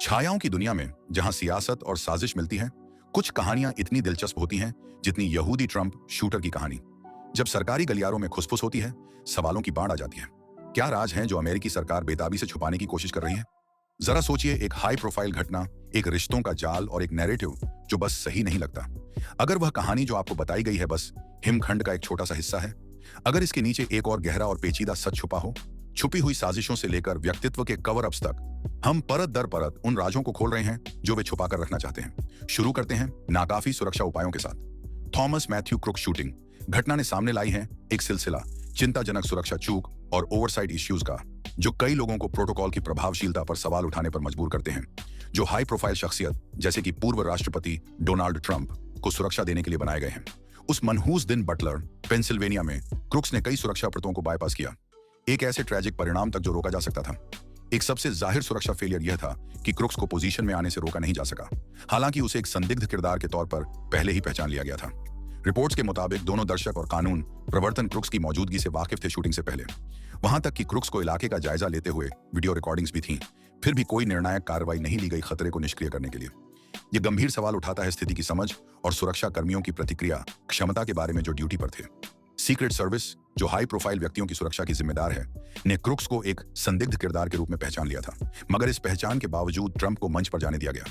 छायाओं की दुनिया में जहां सियासत और साजिश मिलती है, कुछ कहानियां इतनी दिलचस्प होती हैं जितनी यहूदी ट्रंप शूटर की कहानी। जब सरकारी गलियारों में खुसफुस होती है, सवालों की बाढ़ आ जाती है। क्या राज है जो अमेरिकी सरकार बेताबी से छुपाने की कोशिश कर रही है? जरा सोचिए, एक हाई प्रोफाइल घटना, एक रिश्तों का जाल और एक नैरेटिव जो बस सही नहीं लगता। अगर वह कहानी जो आपको बताई गई है बस हिमखंड का एक छोटा सा हिस्सा है, अगर इसके नीचे एक और गहरा और पेचीदा सच छुपा हो, छुपी हुई साजिशों से लेकर व्यक्तित्व के कवर अप्स तक, हम परत दर परत उन राजों को खोल रहे हैं जो वे छुपा कर रखना चाहते हैं। शुरू करते हैं नाकाफी सुरक्षा उपायों के साथ। थॉमस मैथ्यू क्रुक शूटिंग घटना ने सामने लाई है एक सिलसिला चिंताजनक सुरक्षा चूक और ओवरसाइट इश्यूज का, जो कई लोगों को प्रोटोकॉल की प्रभावशीलता पर सवाल उठाने पर मजबूर करते हैं। जो हाई प्रोफाइल शख्सियत जैसे कि पूर्व राष्ट्रपति डोनाल्ड ट्रंप को सुरक्षा देने के लिए बनाए गए हैं। उस मनहूस दिन बटलर, पेंसिल्वेनिया में क्रुक्स ने कई सुरक्षा परतों को बाईपास किया, एक ऐसे ट्रैजिक परिणाम तक जो रोका जा सकता था। एक सबसे जाहिर सुरक्षा फेलियर यह था कि क्रुक्स को पोजीशन में आने से रोका नहीं जा सका, हालांकि उसे एक संदिग्ध किरदार के तौर पर पहले ही पहचान लिया गया था। रिपोर्ट्स के मुताबिक दोनों दर्शक और कानून प्रवर्तन क्रुक्स की मौजूदगी से वाकिफ थे शूटिंग से पहले। वहां तक कि क्रुक्स को इलाके का जायजा लेते हुए वीडियो रिकॉर्डिंग्स भी थीं, फिर भी कोई निर्णायक कार्रवाई नहीं ली गई खतरे को निष्क्रिय करने के लिए। यह गंभीर सवाल उठाता है स्थिति की समझ और सुरक्षा कर्मियों की प्रतिक्रिया क्षमता के बारे में जो ड्यूटी पर थे। सीक्रेट सर्विस, जो हाई प्रोफाइल व्यक्तियों की सुरक्षा की जिम्मेदार है, ने क्रुक्स को एक संदिग्ध किरदार के रूप में पहचान लिया था, मगर इस पहचान के बावजूद ट्रंप को मंच पर जाने दिया गया।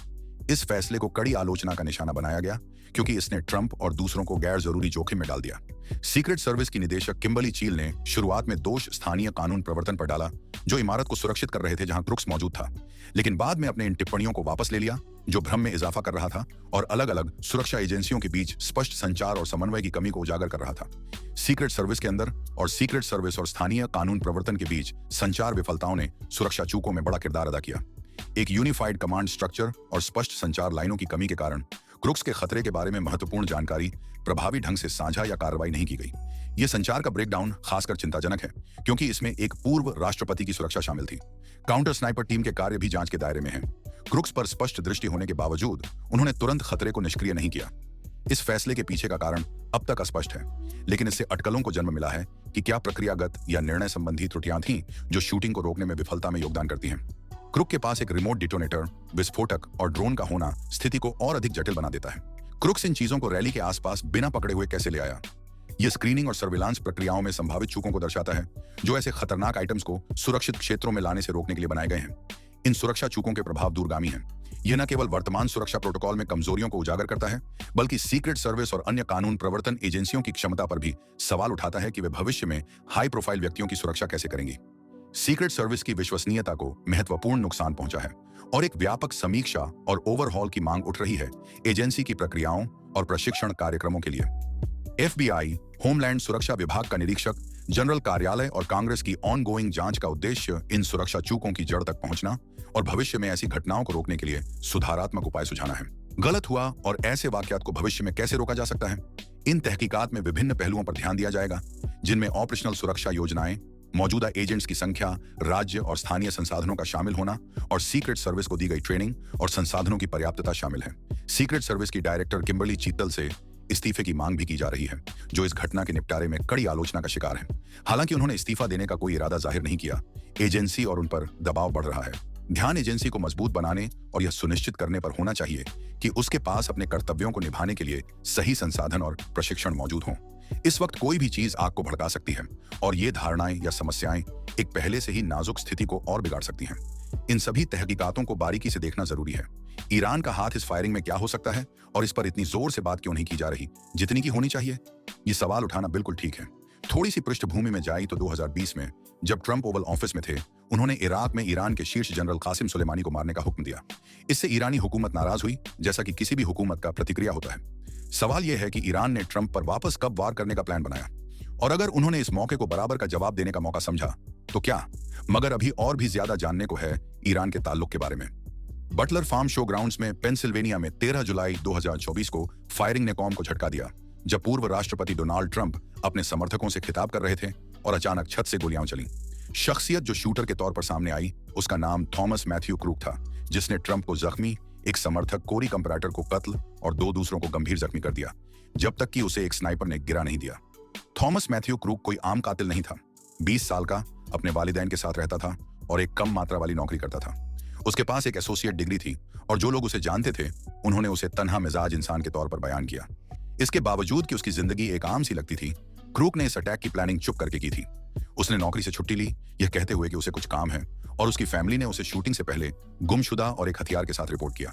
इस फैसले को कड़ी आलोचना का निशाना बनाया गया क्योंकि इसने ट्रंप और दूसरों को गैर जरूरी जोखिम में डाल दिया। सीक्रेट सर्विस की निदेशक किम्बर्ली चील ने शुरुआत में दोष स्थानीय कानून प्रवर्तन पर डाला, जो इमारत को सुरक्षित कर रहे थे जहां क्रुक्स मौजूद था, लेकिन बाद में अपने इन टिप्पणियों को वापस ले लिया, जो भ्रम में इजाफा कर रहा था और अलग अलग सुरक्षा एजेंसियों के बीच स्पष्ट संचार और समन्वय की कमी को उजागर कर रहा था। सीक्रेट सर्विस के अंदर और सीक्रेट सर्विस और स्थानीय कानून प्रवर्तन के बीच संचार विफलताओं ने सुरक्षा चूकों में बड़ा किरदार अदा किया। एक यूनिफाइड कमांड स्ट्रक्चर और स्पष्ट संचार लाइनों की कमी के कारण क्रुक्स के खतरे के बारे में महत्वपूर्ण जानकारी प्रभावी ढंग से साझा या कार्रवाई नहीं की गई। यह संचार का ब्रेकडाउन खासकर चिंताजनक है क्योंकि इसमें एक पूर्व राष्ट्रपति की सुरक्षा शामिल थी। काउंटर स्नाइपर टीम के कार्य भी जांच के दायरे में हैं। क्रुक्स पर स्पष्ट दृष्टि होने के बावजूद उन्होंने तुरंत खतरे को निष्क्रिय नहीं किया। इस फैसले के पीछे का कारण अब तक अस्पष्ट है, लेकिन इससे अटकलों को जन्म मिला है कि क्या प्रक्रियागत या निर्णय संबंधी त्रुटियां थीं जो शूटिंग को रोकने में विफलता में योगदान करती हैं। क्रुक के पास एक रिमोट डिटोनेटर, विस्फोटक और ड्रोन का होना स्थिति को और अधिक जटिल बना देता है। क्रुक्स इन चीजों को रैली के आसपास बिना पकड़े हुए कैसे ले आया? यह स्क्रीनिंग और सर्विलांस प्रक्रियाओं में संभावित चूकों को दर्शाता है, जो ऐसे खतरनाक आइटम्स को सुरक्षित क्षेत्रों में लाने से रोकने के लिए बनाए गए हैं। इन सुरक्षा चूकों के प्रभाव दूरगामी हैं। यह न केवल वर्तमान सुरक्षा प्रोटोकॉल में कमजोरियों को उजागर करता है, बल्कि सीक्रेट सर्विस और अन्य कानून प्रवर्तन एजेंसियों की क्षमता पर भी सवाल उठाता है कि वे भविष्य में हाई प्रोफाइल व्यक्तियों की सुरक्षा कैसे करेंगी। सीक्रेट सर्विस की विश्वसनीयता को महत्वपूर्ण नुकसान पहुंचा है और एक व्यापक समीक्षा और ओवरहॉल की मांग उठ रही है एजेंसी की प्रक्रियाओं और प्रशिक्षण कार्यक्रमों के लिए। एफबीआई, होमलैंड सुरक्षा विभाग का निरीक्षक जनरल कार्यालय और कांग्रेस की ऑनगोइंग जांच का उद्देश्य इन सुरक्षा चूकों की जड़ तक पहुंचना और भविष्य में ऐसी घटनाओं को रोकने के लिए सुधारात्मक उपाय सुझाना है। गलत हुआ और ऐसे वाकयात को भविष्य में कैसे रोका जा सकता है? इन तहकीकात में विभिन्न पहलुओं पर ध्यान दिया जाएगा, जिनमें ऑपरेशनल सुरक्षा योजनाएं, मौजूदा एजेंट्स की संख्या, राज्य और स्थानीय संसाधनों का शामिल होना और सीक्रेट सर्विस को दी गई ट्रेनिंग और संसाधनों की पर्याप्तता शामिल है। सीक्रेट सर्विस की डायरेक्टर किम्बर्ली चीतल से इस्तीफे की मांग भी की जा रही है, जो इस घटना के निपटारे में कड़ी आलोचना का शिकार है। हालांकि उन्होंने इस्तीफा देने का कोई इरादा जाहिर नहीं किया, एजेंसी और उन पर दबाव बढ़ रहा है। ध्यान एजेंसी को मजबूत बनाने और यह सुनिश्चित करने पर होना चाहिए कि उसके पास अपने कर्तव्यों को निभाने के लिए सही संसाधन और प्रशिक्षण मौजूद हों। इस वक्त कोई भी चीज आग को भड़का सकती है और ये धारणाएं या समस्याएं एक पहले से ही नाजुक स्थिति को और बिगाड़ सकती हैं। इन सभी तहकीकातों को बारीकी से देखना जरूरी है। ईरान का हाथ इस फायरिंग में क्या हो सकता है और इस पर इतनी जोर से बात क्यों नहीं की जा रही जितनी की होनी चाहिए? ये सवाल उठाना बिल्कुल ठीक है। थोड़ी सी पृष्ठभूमि में जाए तो 2020 में जब ट्रंप ओवल ऑफिस में थे, उन्होंने इराक में ईरान के शीर्ष जनरल कासिम सुलेमानी को मारने का हुक्म दिया। इससे ईरानी हुकूमत नाराज हुई, जैसा कि किसी भी हुकूमत का प्रतिक्रिया होता है। सवाल यह है कि ईरान ने ट्रंप पर वापस कब वार करने का प्लान बनाया, और अगर उन्होंने इस मौके को बराबर का जवाब देने का मौका समझा तो क्या? मगर अभी और भी ज्यादा जानने को है ईरान के ताल्लुक के बारे में। बटलर फार्म शो ग्राउंड्स में पेंसिल्वेनिया में 13 जुलाई 2024 को फायरिंग ने कौम को झटका दिया, जब पूर्व राष्ट्रपति डोनाल्ड ट्रंप अपने समर्थकों से खिताब कर रहे थे और अचानक छत से गोलियां चलीं। शख्सियत जो शूटर के तौर पर सामने आई, उसका नाम थॉमस मैथ्यू क्रुक था, जिसने ट्रंप को जख्मी, एक समर्थक कोरी कंपराटर को कत्ल और 2 दूसरों को गंभीर जख्मी कर दिया, जब तक कि उसे एक स्नाइपर ने गिरा नहीं दिया। थॉमस मैथ्यू क्रुक कोई आम कातिल नहीं था। 20 साल का, अपने वालिदैन के साथ रहता था और एक कम मात्रा वाली नौकरी करता था। उसके पास एक एसोसिएट डिग्री थी और जो लोग उसे जानते थे उन्होंने उसे तन्हा मिजाज इंसान के तौर पर बयान किया। इसके बावजूद कि उसकी जिंदगी एक आम सी लगती थी, क्रूक ने इस अटैक की प्लानिंग चुप करके की थी। उसने नौकरी से छुट्टी ली, यह कहते हुए कि उसे कुछ काम है, और उसकी फैमिली ने उसे शूटिंग से पहले गुमशुदा और एक हथियार के साथ रिपोर्ट किया।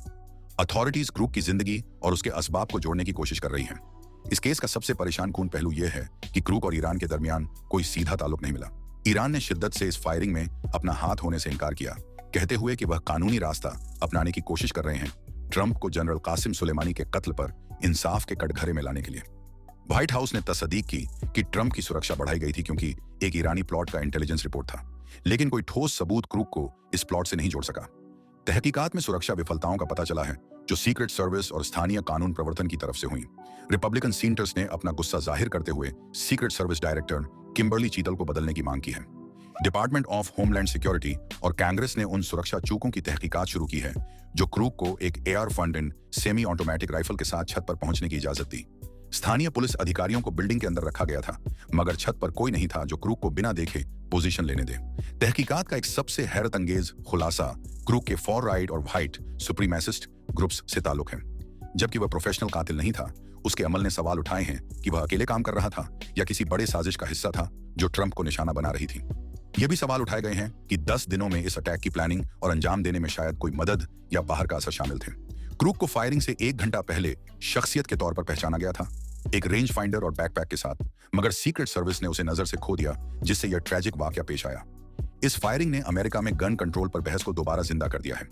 अथॉरिटीज क्रूक की जिंदगी और उसके असबाब को जोड़ने की कोशिश कर रही हैं। इस केस का सबसे परेशान कून पहलू यह है कि क्रूक और ईरान के दरमियान कोई सीधा ताल्लुक नहीं मिला। ईरान ने शिद्दत से इस फायरिंग में अपना हाथ होने से इनकार किया, कहते हुए कि वह कानूनी रास्ता अपनाने की कोशिश कर रहे हैं ट्रंप को जनरल कासिम सुलेमानी के कत्ल पर इंसाफ के कटघरे में लाने के लिए। व्हाइट हाउस ने तस्दीक की कि ट्रंप की सुरक्षा बढ़ाई गई थी क्योंकि एक ईरानी प्लॉट का इंटेलिजेंस रिपोर्ट था, लेकिन कोई ठोस सबूत क्रूक को इस प्लॉट से नहीं जोड़ सका। तहकीकात में सुरक्षा विफलताओं का पता चला है जो सीक्रेट सर्विस और स्थानीय कानून प्रवर्तन की तरफ से हुई। रिपब्लिकन सीनेटर्स ने अपना गुस्सा जाहिर करते हुए सीक्रेट सर्विस डायरेक्टर किम्बर्ली चीतल को बदलने की मांग की है। डिपार्टमेंट ऑफ होमलैंड सिक्योरिटी और कांग्रेस ने उन सुरक्षा चूकों की तहकीकात शुरू की है जो क्रूक को एक AR funded semi automatic rifle के साथ छत पर पहुंचने की इजाजत दी। स्थानीय पुलिस अधिकारियों को बिल्डिंग के अंदर रखा गया था, मगर छत पर कोई नहीं था जो क्रूक को बिना देखे पोजीशन लेने दे। तहकीकात का एक सबसे हैरत अंगेज खुलासा क्रूक के फॉर राइट और व्हाइट सुप्रीमेसिस्ट ग्रुप्स से ताल्लुक है। जबकि वह प्रोफेशनल कातिल नहीं था, उसके अमल ने सवाल उठाए हैं कि वह अकेले काम कर रहा था या किसी बड़े साजिश का हिस्सा था जो ट्रंप को निशाना बना रही थी। यह भी सवाल उठाए गए हैं कि 10 दिनों में इस अटैक की प्लानिंग और अंजाम देने में शायद कोई मदद या बाहर का असर शामिल थे। क्रूक को फायरिंग से 1 घंटा पहले शख्सियत के तौर पर पहचाना गया था, एक रेंज फाइंडर और बैकपैक के साथ, मगर सीक्रेट सर्विस ने उसे नजर से खो दिया, जिससे यह ट्रैजिक वाकया पेश आया। इस फायरिंग ने अमेरिका में गन कंट्रोल पर बहस को दोबारा जिंदा कर दिया है।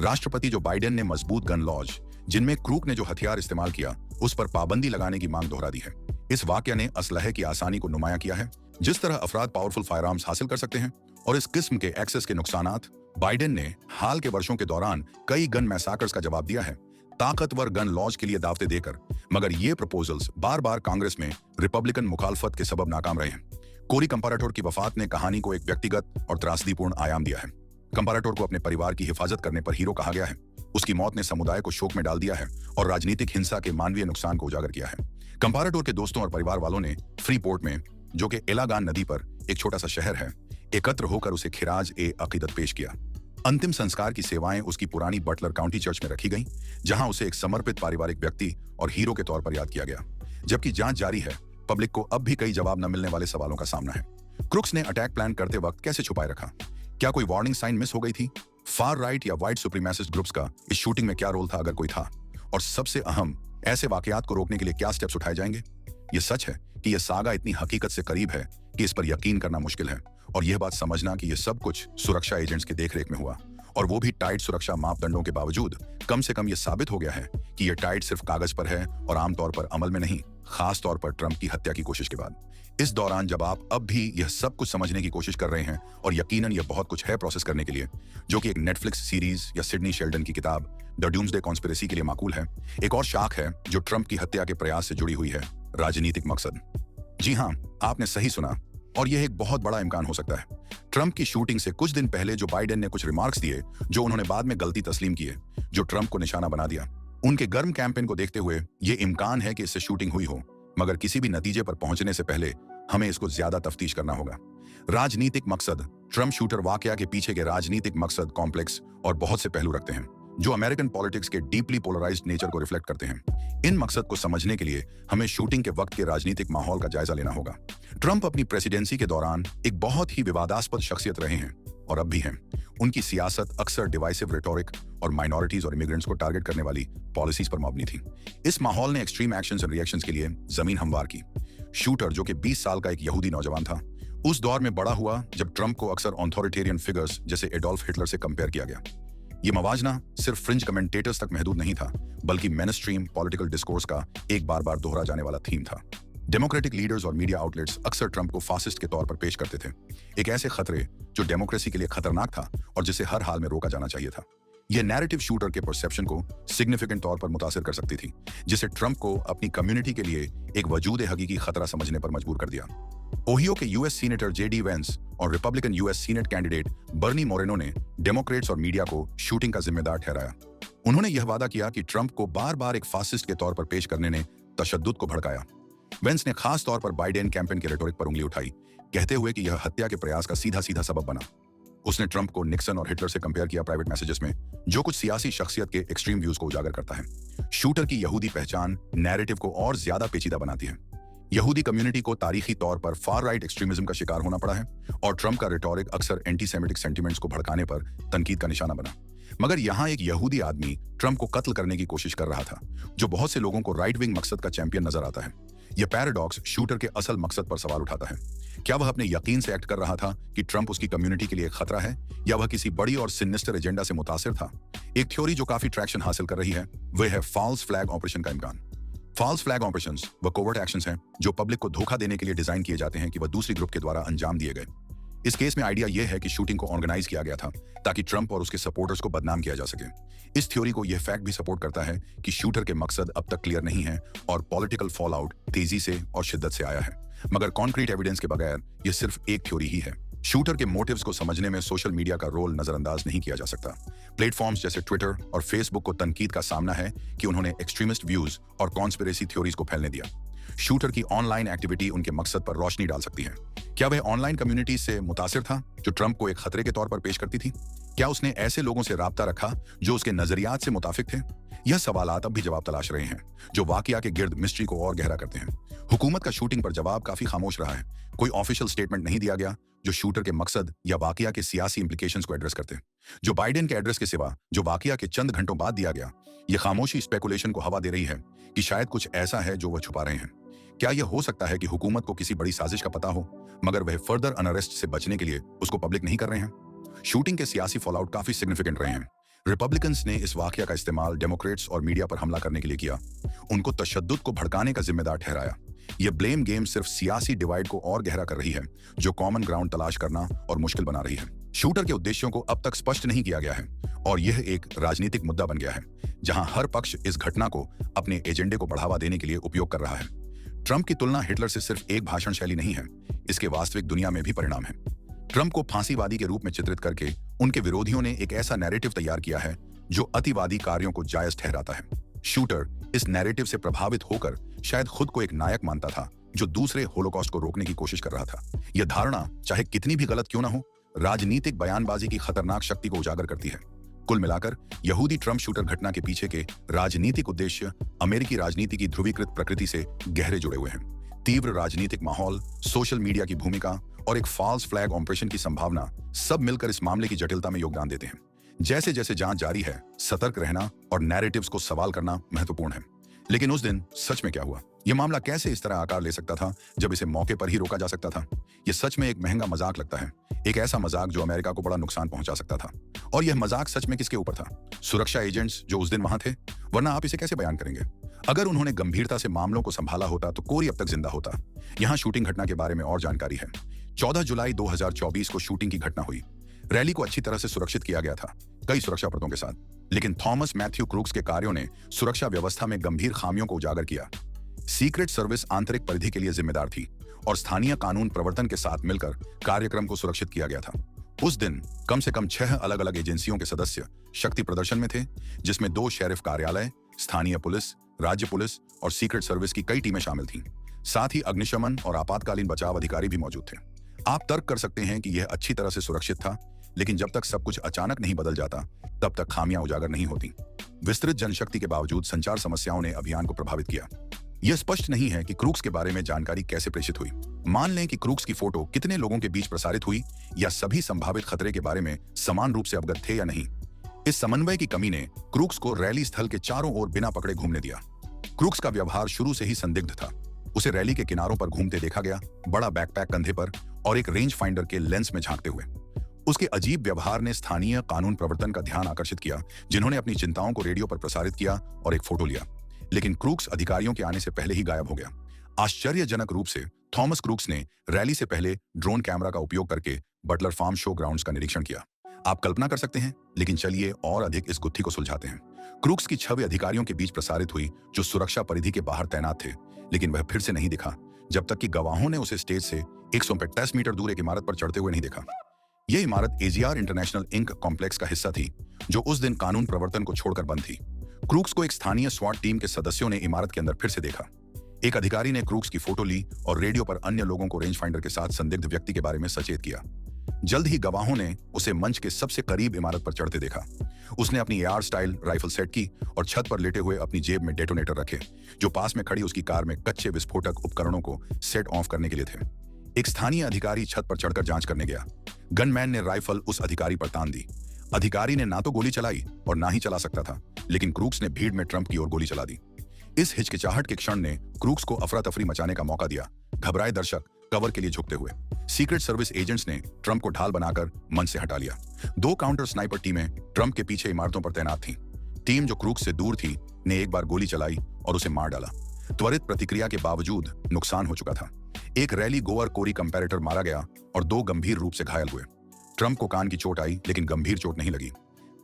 राष्ट्रपति जो बाइडेन ने मजबूत गन लॉज, जिनमें क्रूक ने जो हथियार इस्तेमाल किया, उस पर पाबंदी लगाने की मांग दोहरा दी है। इस वाकया ने असलहे की आसानी को नुमाया किया है, जिस तरह अफराद पावरफुल फायरआर्म्स हासिल कर सकते हैं, और इस किस्म के एक्सेस के नुकसानात। बाइडेन ने हाल के वर्षों के दौरान कई गन मैसाकर्स का जवाब दिया है, ताकतवर गन लॉज के लिए दावते देकर, मगर ये प्रपोजल्स बार बार कांग्रेस में रिपब्लिकन मुखालफत के सबब नाकाम रहे हैं। कोरी कंपाराटोर की वफात ने कहानी को एक व्यक्तिगत और त्रासदीपूर्ण आयाम दिया है। कंपाराटोर को अपने परिवार की हिफाजत करने पर हीरो कहा गया है। उसकी मौत ने समुदाय को शोक में डाल दिया है और राजनीतिक हिंसा के मानवीय नुकसान को उजागर किया है। कंपाराटोर के दोस्तों और परिवार वालों ने फ्रीपोर्ट में, जो कि एलागान नदी पर एक छोटा सा शहर है, एकत्र होकर उसे खिराज ए अकीदत पेश किया। अंतिम संस्कार की सेवाएं उसकी पुरानी बटलर काउंटी चर्च में रखी गईं, जहां उसे एक समर्पित पारिवारिक व्यक्ति और हीरो के तौर पर याद किया गया। जबकि जांच जारी है, पब्लिक को अब भी कई जवाब न मिलने वाले सवालों का सामना है। क्रूक्स ने अटैक प्लान करते वक्त कैसे छुपाए रखा? क्या कोई वार्निंग साइन मिस हो गई थी? फार राइट या व्हाइट सुप्रीमेसिस्ट ग्रुप्स का इस शूटिंग में क्या रोल था, अगर कोई था? और सबसे अहम, ऐसे वाकयात को रोकने के लिए क्या स्टेप्स उठाए जाएंगे? यह सच है कि यह सागा इतनी हकीकत से करीब है कि इस पर यकीन करना मुश्किल है, और यह बात समझना कि यह सब कुछ सुरक्षा एजेंट्स की देखरेख में हुआ, और वो भी टाइट सुरक्षा मापदंडों के बावजूद। कम से कम यह साबित हो गया है कि यह टाइट सिर्फ कागज पर है और आमतौर पर अमल में नहीं, खास तौर पर ट्रंप की हत्या की कोशिश के बाद। इस दौरान जब आप अब भी यह सब कुछ समझने की कोशिश कर रहे हैं, और यकीनन यह बहुत कुछ है प्रोसेस करने के लिए, जो कि एक नेटफ्लिक्स सीरीज या सिडनी शेल्डन की किताब द डूम्सडे कॉन्स्पिरेसी के लिए माकूल है। एक और शाख है जो ट्रंप की हत्या के प्रयास से जुड़ी हुई है, राजनीतिक मकसद। जी हाँ, आपने सही सुना, और यह एक बहुत बड़ा इम्कान हो सकता है। ट्रंप की शूटिंग से कुछ दिन पहले जो बाइडेन ने कुछ रिमार्क्स दिए, जो उन्होंने बाद में गलती तस्लीम किए, जो ट्रंप को निशाना बना दिया, उनके गर्म कैंपेन को देखते हुए यह इम्कान है कि इससे शूटिंग हुई हो, मगर किसी भी नतीजे पर पहुंचने से पहले हमें इसको ज्यादा तफ्तीश करना होगा। राजनीतिक मकसद। ट्रंप शूटर वाकया के पीछे के राजनीतिक मकसद कॉम्प्लेक्स और बहुत से पहलू रखते हैं, जो अमेरिकन पॉलिटिक्स के डीपली पोलराइज्ड नेचर को रिफ्लेक्ट करते हैं। इन मकसद को समझने के लिए हमें शूटिंग के वक्त के राजनीतिक माहौल का जायजा लेना होगा। ट्रंप अपनी प्रेसिडेंसी के दौरान एक बहुत ही विवादास्पद शख्सियत रहे हैं और अब भी हैं। उनकी सियासत अक्सर डिवाइसिव रेटोरिक और माइनॉरिटीज और इमिग्रेंट्स को टारगेट करने वाली पॉलिसीज पर मबनी थी। इस माहौल ने एक्सट्रीम एक्शंस एंड रिएक्शंस के लिए जमीन हमवार की। शूटर, जो कि 20 साल का एक यहूदी नौजवान था, उस दौर में बड़ा हुआ जब ट्रंप को अक्सर ऑथोरिटेरियन फिगर्स जैसे एडोल्फ हिटलर से कंपेयर किया गया। ये मवाजना सिर्फ फ्रिंज कमेंटेटर्स तक महदूद नहीं था, बल्कि मेनस्ट्रीम पॉलिटिकल डिस्कोर्स का एक बार बार दोहरा जाने वाला थीम था। डेमोक्रेटिक लीडर्स और मीडिया आउटलेट्स अक्सर ट्रंप को फासिस्ट के तौर पर पेश करते थे, एक ऐसे खतरे जो डेमोक्रेसी के लिए खतरनाक था और जिसे हर हाल में रोका जाना चाहिए था। यह नैरेटिव शूटर के परसेप्शन को सिग्निफिकेंट तौर पर मुतासिर कर सकती थी, जिसे ट्रंप को अपनी कम्युनिटी के लिए एक वजूद हकीकी खतरा समझने पर मजबूर कर दिया। ओहियो के यूएस सीनेटर जेडी वेंस और रिपब्लिकन यूएस सीनेट कैंडिडेट बर्नी मोरेनो ने डेमोक्रेट्स और मीडिया को शूटिंग का जिम्मेदार ठहराया। उन्होंने यह वादा किया कि ट्रंप को बार बार एक फासिस्ट के तौर पर पेश करने ने तशद्दुद को भड़काया। वेंस ने खास तौर पर बाइडेन कैंपेन के रेटोरिक पर उंगली उठाई, कहते हुए कि यह हत्या के प्रयास का सीधा सीधा सबब बना। उसने ट्रंप को निक्सन और हिटलर से कंपेयर किया प्राइवेट मैसेजेस में, जो कुछ सियासी शख्सियत के एक्सट्रीम व्यूज को उजागर करता है। शूटर की यहूदी पहचान नैरेटिव को और ज्यादा पेचीदा बनाती है। यहूदी कम्युनिटी को तारीखी तौर पर फार राइट एक्सट्रीमिज्म का शिकार होना पड़ा है और ट्रंप का रिटोरिक अक्सर एंटी सेमिटिक सेंटिमेंट्स को भड़काने पर तनकीद का निशाना बना। मगर यहाँ एक यहूदी आदमी ट्रंप को कत्ल करने की कोशिश कर रहा था, जो बहुत से लोगों को राइट विंग मकसद का चैंपियन नजर आता है। यह पैराडॉक्स शूटर के असल मकसद पर सवाल उठाता है। क्या वह अपने यकीन से एक्ट कर रहा था कि ट्रंप उसकी कम्युनिटी के लिए एक खतरा है, या वह किसी बड़ी और सिनिस्टर एजेंडा से मुतासिर था? एक थ्योरी जो काफी ट्रैक्शन हासिल कर रही है वह है फॉल्स फ्लैग ऑपरेशन का इम्कान। फॉल्स फ्लैग ऑपरेशंस वह कोवर्ट एक्शंस हैं जो पब्लिक को धोखा देने के लिए डिजाइन किए जाते हैं कि वह दूसरी ग्रुप के द्वारा अंजाम दिए गए। इस केस में आइडिया यह है कि शूटिंग को ऑर्गेनाइज किया गया था ताकि ट्रंप और उसके सपोर्टर्स को बदनाम किया जा सके। इस थ्योरी को यह फैक्ट भी सपोर्ट करता है कि शूटर के मकसद अब तक क्लियर नहीं है और पॉलिटिकल फॉल आउट तेजी से और शिद्दत से आया है। मगर कॉन्क्रीट एविडेंस के बगैर यह सिर्फ एक थ्योरी ही है। शूटर के मोटिव्स को समझने में सोशल मीडिया का रोल नजरअंदाज नहीं किया जा सकता। प्लेटफॉर्म्स जैसे ट्विटर और फेसबुक को तनकीद का सामना है कि उन्होंने एक्सट्रीमिस्ट व्यूज और कॉन्स्पिरेसी थ्योरीज को फैलने दिया। शूटर की ऑनलाइन एक्टिविटी उनके मकसद पर रोशनी डाल सकती है। क्या वह ऑनलाइन कम्युनिटी से मुतासिर था जो ट्रंप को एक खतरे के तौर पर पेश करती थी? क्या उसने ऐसे लोगों से राब्ता रखा जो उसके नजरियात से मुताफिक थे? यह सवालात अब भी जवाब तलाश रहे हैं, जो वाकया के गिर्द मिस्ट्री को और गहरा करते हैं। हुकूमत का शूटिंग पर जवाब काफी खामोश रहा है। कोई ऑफिशियल स्टेटमेंट नहीं दिया गया जो शूटर के मकसद या वाकया के सियासी इंप्लीकेशंस को एड्रेस करते। जो बाइडेन के एड्रेस के सिवा जो वाकया के चंद घंटों बाद दिया गया, यह खामोशी स्पेकुलेशन को हवा दे रही है कि शायद कुछ ऐसा है जो वह छुपा रहे हैं। क्या यह हो सकता है कि हुकूमत को किसी बड़ी साजिश का पता हो, मगर वह फर्दर अनअरेस्ट से बचने के लिए उसको पब्लिक नहीं कर रहे हैं? शूटिंग के सियासी फॉलआउट काफी सिग्निफिकेंट रहे हैं। रिपब्लिकन्स ने इस वाकया का इस्तेमाल डेमोक्रेट्स और मीडिया पर हमला करने के लिए किया, उनको तशद्दुद को भड़काने का जिम्मेदार ठहराया। यह ब्लेम गेम सिर्फ सियासी डिवाइड को और गहरा कर रही है, जो कॉमन ग्राउंड तलाश करना और मुश्किल बना रही है। शूटर के उद्देश्यों को अब तक स्पष्ट नहीं किया गया है और यह एक राजनीतिक मुद्दा बन गया है, जहां हर पक्ष इस घटना को अपने एजेंडे को बढ़ावा देने के लिए उपयोग कर रहा है। ट्रंप की तुलना हिटलर से सिर्फ एक भाषण शैली नहीं है, इसके वास्तविक दुनिया में भी परिणाम है। ट्रंप को फांसीवादी के रूप में चित्रित करके उनके विरोधियों ने एक ऐसा नैरेटिव तैयार किया है जो अतिवादी कार्यों को जायज ठहराता है। शूटर इस नैरेटिव से प्रभावित होकर शायद खुद को एक नायक मानता था जो दूसरे होलोकॉस्ट को रोकने की कोशिश कर रहा था। यह धारणा चाहे कितनी भी गलत क्यों ना हो, राजनीतिक बयानबाजी की खतरनाक शक्ति को उजागर करती है। कुल मिलाकर यहूदी ट्रंप शूटर घटना के पीछे के राजनीतिक उद्देश्य अमेरिकी राजनीति की ध्रुवीकृत प्रकृति से गहरे जुड़े हुए हैं। तीव्र राजनीतिक माहौल, सोशल मीडिया की भूमिका और एक फॉल्स फ्लैग ऑपरेशन की संभावना सब मिलकर इस मामले की जटिलता में योगदान देते हैं। जैसे जैसे जांच जारी है, सतर्क रहना और नैरेटिव्स को सवाल करना महत्वपूर्ण है। लेकिन उस दिन सच में क्या हुआ? यह मामला कैसे इस तरह आकार ले सकता था जब इसे मौके पर ही रोका जा सकता था? यह सच में एक महंगा मजाक लगता है, एक ऐसा मजाक जो अमेरिका को बड़ा नुकसान पहुंचा सकता था। और यह मजाक सच में किसके ऊपर था? सुरक्षा एजेंट्स जो उस दिन वहां थे? वरना आप इसे कैसे बयान करेंगे? अगर उन्होंने गंभीरता से मामलों को संभाला होता तो कोरी अब तक जिंदा होता। यहाँ शूटिंग घटना के बारे में और जानकारी है। 14 जुलाई 2024 को शूटिंग की घटना हुई। रैली को अच्छी तरह से सुरक्षित किया गया था, कई सुरक्षा परतों के साथ, लेकिन थॉमस मैथ्यू क्रूक्स के कार्यों ने सुरक्षा व्यवस्था में गंभीर खामियों को उजागर किया। सीक्रेट सर्विस आंतरिक परिधि के लिए जिम्मेदार थी और स्थानीय कानून प्रवर्तन के साथ मिलकर कार्यक्रम को सुरक्षित किया गया था। उस दिन कम से कम 6 अलग अलग एजेंसियों के सदस्य शक्ति प्रदर्शन में थे, जिसमें 2 शेरिफ कार्यालय, स्थानीय पुलिस, राज्य पुलिस और सीक्रेट सर्विस की कई टीमें शामिल थीं। साथ ही अग्निशमन और आपातकालीन बचाव अधिकारी भी मौजूद थे। आप तर्क कर सकते हैं कि यह अच्छी तरह से सुरक्षित था, लेकिन जब तक सब कुछ अचानक नहीं बदल जाता, तब तक खामियां उजागर नहीं होती। विस्तृत जनशक्ति के बावजूद संचार समस्याओं ने अभियान को प्रभावित किया। यह स्पष्ट नहीं है कि क्रूक्स के बारे में जानकारी कैसे प्रेषित हुई। मान लें कि क्रूक्स की फोटो कितने लोगों के बीच प्रसारित हुई, या सभी संभावित खतरे के बारे में समान रूप से अवगत थे या नहीं। इस समन्वय की कमी ने क्रूक्स को रैली स्थल के चारों ओर बिना पकड़े घूमने दिया। क्रूक्स का व्यवहार शुरू से ही संदिग्ध था। उसे रैली के किनारों पर घूमते देखा गया, बड़ा बैकपैक कंधे पर और एक रेंज फाइंडर के लेंस में झांकते हुए। उसके अजीब व्यवहार ने स्थानीय कानून प्रवर्तन का ध्यान आकर्षित किया, जिन्होंने अपनी चिंताओं को रेडियो पर प्रसारित किया और एक फोटो लिया। लेकिन क्रूक्स अधिकारियों के आने से पहले ही गायब हो गया। आश्चर्यजनक रूप से थॉमस क्रूक्स ने रैली से पहले ड्रोन कैमरा का उपयोग करके बटलर फार्म शो ग्राउंड्स का निरीक्षण किया। आप कल्पना कर सकते हैं, लेकिन चलिए और अधिक इस गुत्थी को सुलझाते हैं। क्रूक्स की छवि अधिकारियों के बीच प्रसारित हुई जो सुरक्षा परिधि के बाहर तैनात थे, लेकिन वह फिर से नहीं दिखा जब तक कि गवाहों ने उसे स्टेज से 135 मीटर दूर एक इमारत पर चढ़ते हुए नहीं देखा। यह इमारत एजीआर इंटरनेशनल इंक कॉम्प्लेक्स का हिस्सा थी, जो उस दिन कानून प्रवर्तन को छोड़कर बंद थी। क्रूक्स को एक स्थानीय स्वाट टीम के सदस्यों ने इमारत के अंदर फिर से देखा। एक अधिकारी ने क्रूक्स की फोटो ली और रेडियो पर अन्य लोगों को रेंज फाइंडर के साथ संदिग्ध व्यक्ति के बारे में सचेत किया। जल्द ही गवाहों ने उसे मंच के सबसे करीब इमारत पर चढ़ते देखा। उसने अपनी एआर स्टाइल राइफल सेट की और छत पर लेटे हुए अपनी जेब में डेटोनेटर रखे, जो पास में खड़ी उसकी कार में कच्चे विस्फोटक उपकरणों को सेट ऑफ करने के लिए थे। एक स्थानीय अधिकारी छत पर चढ़कर जांच करने गया। गनमैन ने राइफल उस अधिकारी पर तान दी। अधिकारी ने ना तो गोली चलाई और ना ही चला सकता था, लेकिन क्रूक्स ने भीड़ में ट्रंप की ओर गोली चला दी। इस हिचकिचाहट के क्षण ने क्रूक्स को अफरा तफरी मचाने का मौका दिया। घबराए दर्शक कवर के लिए झुकते हुए सीक्रेट सर्विस एजेंट्स ने ट्रंप को ढाल बनाकर मंच से हटा लिया। 2 काउंटर स्नाइपर टीमें ट्रंप के पीछे इमारतों पर तैनात थीं। टीम जो क्रूक्स से दूर थी ने एक बार गोली चलाई और उसे मार डाला। त्वरित प्रतिक्रिया के बावजूद नुकसान हो चुका था। एक रैली गोअर कोरी कंपैरेटर मारा गया और 2 गंभीर रूप से घायल हुए। ट्रंप को कान की चोट आई, लेकिन गंभीर चोट नहीं लगी।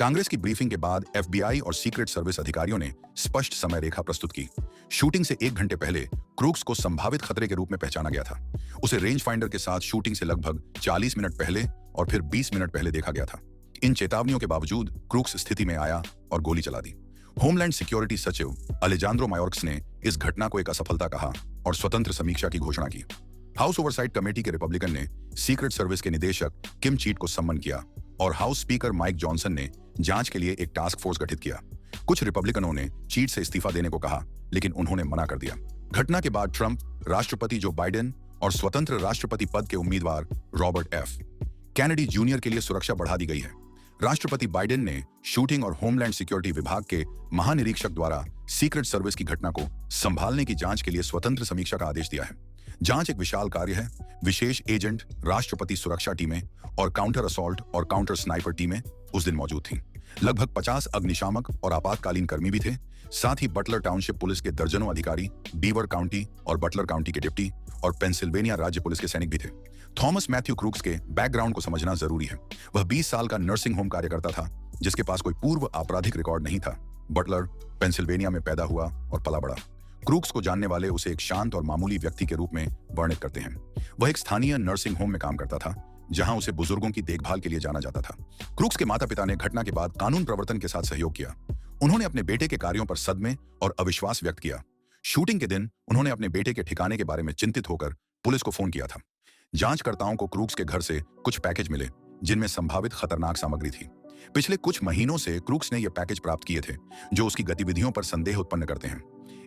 कांग्रेस की ब्रीफिंग के बाद एफबीआई और सीक्रेट सर्विस अधिकारियों ने स्पष्ट समय रेखा प्रस्तुत की। शूटिंग से 1 घंटे पहले क्रूक्स को संभावित खतरे के रूप में पहचाना गया था। उसे रेंज फाइंडर के साथ शूटिंग से लगभग 40 मिनट पहले और फिर 20 मिनट पहले देखा गया था। इन चेतावनियों के बावजूद क्रूक्स स्थिति में आया और गोली चला दी। होमलैंड सिक्योरिटी सचिव अलेजांद्रो मायोर्क्स ने इस घटना को एक असफलता कहा और स्वतंत्र समीक्षा की घोषणा की। हाउस ओवरसाइट कमेटी के रिपब्लिकन ने सीक्रेट सर्विस के निदेशक किम चीट को सम्मन किया और हाउस स्पीकर माइक जॉनसन ने जांच के लिए एक टास्क फोर्स गठित किया। कुछ रिपब्लिकनों ने चीट से इस्तीफा देने को कहा, लेकिन उन्होंने मना कर दिया। घटना के बाद ट्रंप, राष्ट्रपति जो बाइडेन और स्वतंत्र राष्ट्रपति पद के उम्मीदवार रॉबर्ट एफ कैनेडी जूनियर के लिए सुरक्षा बढ़ा दी गई है। राष्ट्रपति बाइडेन ने शूटिंग और होमलैंड सिक्योरिटी विभाग के महानिरीक्षक द्वारा सीक्रेट सर्विस की घटना को संभालने की जांच के लिए स्वतंत्र समीक्षा का आदेश दिया है। जांच एक विशाल कार्य है। विशेष एजेंट, राष्ट्रपति सुरक्षा टीमें और काउंटर असॉल्ट और काउंटर स्नाइपर टीमें उस दिन मौजूद थीं। लगभग 50 अग्निशामक और आपातकालीन कर्मी भी थे। साथ ही बटलर टाउनशिप पुलिस के दर्जनों अधिकारी, बीवर काउंटी और बटलर काउंटी के डिप्टी और पेंसिल्वेनिया राज्य पुलिस के सैनिक भी थे। थॉमस मैथ्यू क्रूक्स के बैकग्राउंड को समझना जरूरी है। वह 20 साल का नर्सिंग होम कार्यकर्ता था, जिसके पास कोई पूर्व आपराधिक रिकॉर्ड नहीं था। बटलर पेंसिल्वेनिया में पैदा हुआ और पला बड़ा। क्रूक्स को जानने वाले उसे एक शांत और मामूली व्यक्ति के रूप में वर्णित करते हैं। वह एक स्थानीय नर्सिंग होम में काम करता था, जहां उसे बुजुर्गों की देखभाल के लिए जाना जाता था। क्रूक्स के माता पिता ने घटना के बाद कानून प्रवर्तन के साथ सहयोग किया। उन्होंने अपने बेटे के कार्यों पर सदमे और अविश्वास व्यक्त किया। शूटिंग के दिन उन्होंने अपने बेटे के ठिकाने के बारे में चिंतित होकर पुलिस को फोन किया था। जांचकर्ताओं को क्रूक्स के घर से कुछ पैकेज मिले, जिनमें संभावित खतरनाक सामग्री थी। पिछले कुछ महीनों से क्रूक्स ने ये पैकेज प्राप्त किए थे, जो उसकी गतिविधियों पर संदेह उत्पन्न करते हैं।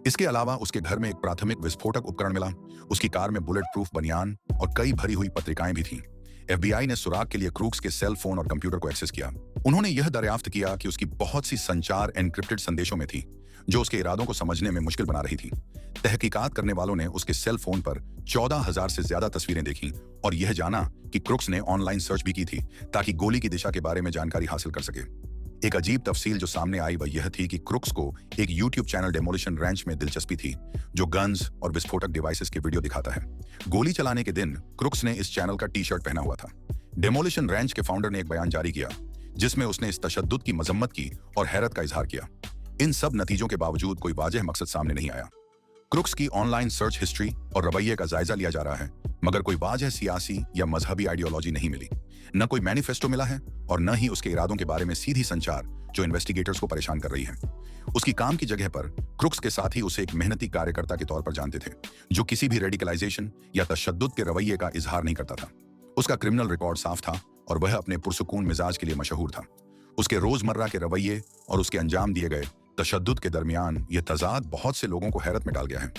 इसके अलावा उसके घर में एक प्राथमिक विस्फोटक उपकरण मिला। उसकी कार में बुलेट प्रूफ बनियान और कई भरी हुई पत्रिकाएं भी थीं। एफबीआई ने सुराग के लिए क्रूक्स के सेल फोन और कंप्यूटर को एक्सेस किया। उन्होंने यह दरियाफ्त किया कि उसकी बहुत सी संचार एन्क्रिप्टेड संदेशों में थी, जो उसके इरादों को समझने में मुश्किल बना रही थी। तहकीकात करने वालों ने उसके सेल फोन पर 14,000 से ज्यादा तस्वीरें देखी और यह जाना कि क्रूक्स ने ऑनलाइन सर्च भी की थी, ताकि गोली की दिशा के बारे में जानकारी हासिल कर सके। एक अजीब तफसील जो सामने आई वह यह थी कि क्रूक्स को एक यूट्यूब चैनल डेमोलिशन रैंच में दिलचस्पी थी, जो गन्स और विस्फोटक डिवाइसेस के वीडियो दिखाता है। गोली चलाने के दिन क्रूक्स ने इस चैनल का टी-शर्ट पहना हुआ था। डेमोलिशन रैंच के फाउंडर ने एक बयान जारी किया, जिसमें उसने इस तशद्दुद की मजम्मत की और हैरत का इजहार किया। इन सब नतीजों के बावजूद कोई वाजह मकसद सामने नहीं आया। क्रूक्स की ऑनलाइन सर्च हिस्ट्री और रवैये का जायजा लिया जा रहा है, मगर कोई वाजह सियासी या मजहबी आइडियोलॉजी नहीं मिली। न कोई मैनिफेस्टो मिला है और न ही उसके इरादों के बारे में सीधी संचार, जो इन्वेस्टिगेटर्स को परेशान कर रही है। उसकी काम की जगह पर क्रूक्स के साथ ही उसे एक मेहनती कार्यकर्ता के तौर पर जानते थे, जो किसी भी रेडिकलाइजेशन या तशद्दुद के रवैये का इजहार नहीं करता था। उसका क्रिमिनल रिकॉर्ड साफ था और वह अपने पुरसुकून मिजाज के लिए मशहूर था। उसके रोजमर्रा के रवैये और उसके अंजाम दिए गए तशद्दुद के दरमियान यह तजाद बहुत से लोगों को हैरत में डाल गया है।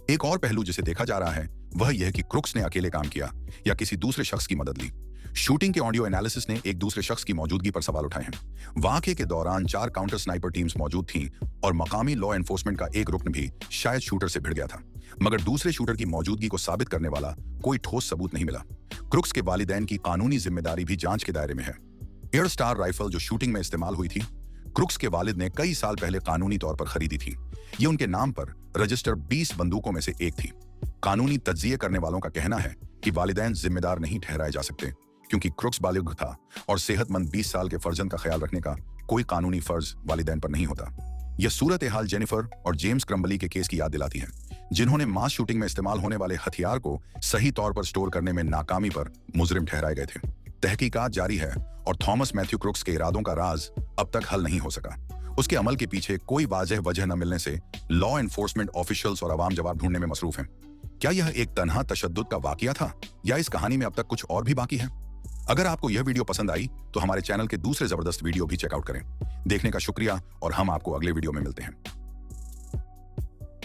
एक और पहलू जिसे देखा जा रहा है वह यह कि क्रूक्स ने अकेले काम किया या किसी दूसरे शख्स की मदद ली। शूटिंग के ऑडियो एनालिसिस ने एक दूसरे शख्स की मौजूदगी पर सवाल उठाए हैं। वाकये के दौरान 4 काउंटर स्नाइपर टीम्स मौजूद थीं और मकामी लॉ एनफोर्समेंट का एक रुकन भी शायद शूटर से भिड़ गया था, मगर दूसरे शूटर की मौजूदगी को साबित करने वाला कोई ठोस सबूत नहीं मिला। क्रूक्स के वालिदैन की कानूनी जिम्मेदारी भी जांच के दायरे में है। एयर स्टार राइफल जो शूटिंग में इस्तेमाल हुई थी, क्रूक्स के वालिद ने कई साल पहले कानूनी तौर पर खरीदी थी। ये उनके नाम पर रजिस्टर 20 बंदूकों में से एक थी। कानूनी तज्जिए करने वालों का कहना है कि वालिदैन जिम्मेदार नहीं ठहराए जा सकते, क्योंकि क्रूक्स बालिग था और सेहतमंद 20 साल के फर्जंद का ख्याल रखने का कोई कानूनी फर्ज वालिदैन पर नहीं होता। यह सूरत हाल जेनिफर और जेम्स क्रम्बली के केस की याद दिलाती है, जिन्होंने मास शूटिंग में इस्तेमाल होने वाले हथियार को सही तौर पर स्टोर करने में नाकामी पर मुजरिम ठहराए गए थे। तहकीकात जारी है और थॉमस मैथ्यू क्रूक्स के इरादों का राज अब तक हल नहीं हो सका। उसके अमल के पीछे कोई वाजह वजह न मिलने से लॉ एनफोर्समेंट ऑफिशियल्स और अवाम जवाब ढूंढने में मसरूफ हैं। क्या यह एक तन्हा तशद्दुद का वाकया था या इस कहानी में अब तक कुछ और भी बाकी है? अगर आपको यह वीडियो पसंद आई तो हमारे चैनल के दूसरे जबरदस्त वीडियो भी चेकआउट करें। देखने का शुक्रिया और हम आपको अगले वीडियो में मिलते हैं।